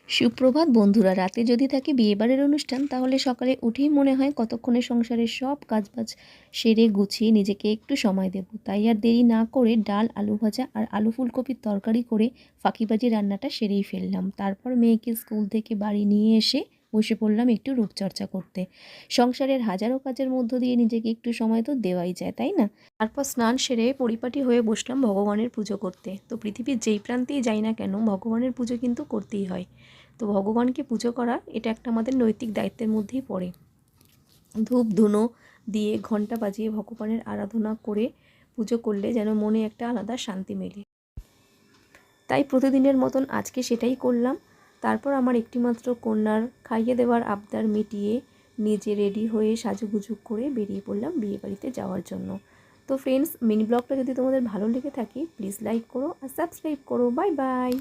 সুপ্রভাত বন্ধুরা। রাতে যদি থাকে বিয়েবাড়ির অনুষ্ঠান, তাহলে সকালে উঠেই মনে হয় কতক্ষণে সংসারের সব কাজবাজ সেরে গুছিয়ে নিজেকে একটু সময় দেব। তাই আর দেরি না করে ডাল, আলু ভাজা আর আলু ফুলকপির তরকারি করে ফাঁকিবাজি রান্নাটা সেরেই ফেললাম। তারপর মেয়েকে স্কুল থেকে বাড়ি নিয়ে এসে বসে পড়লাম একটু রূপচর্চা করতে। সংসারের হাজারো কাজের মধ্য দিয়ে নিজেকে একটু সময় তো দেওয়াই যায়, তাই না? তারপর স্নান সেরে পরিপাটি হয়ে বসলাম ভগবানের পুজো করতে। তো পৃথিবীর যেই প্রান্তেই যাই না কেন, ভগবানের পুজো কিন্তু করতেই হয়। তো ভগবানকে পুজো করা এটা একটা আমাদের নৈতিক দায়িত্বের মধ্যেই পড়ে। ধূপ ধুনো দিয়ে ঘণ্টা বাজিয়ে ভগবানের আরাধনা করে পুজো করলে যেন মনে একটা আলাদা শান্তি মেলে। তাই প্রতিদিনের মতন আজকে সেটাই করলাম। তারপর আমার একটিমাত্র কন্যার খাইয়ে দেওয়ার আবদার মিটিয়ে নিজে রেডি হয়ে সাজুগুজু করে বেরিয়ে পড়লাম বিয়েবাড়িতে যাওয়ার জন্য। তো ফ্রেন্ডস, মিনি ব্লগটা যদি তোমাদের ভালো লেগে থাকে প্লিজ লাইক করো আর সাবস্ক্রাইব করো। Bye bye.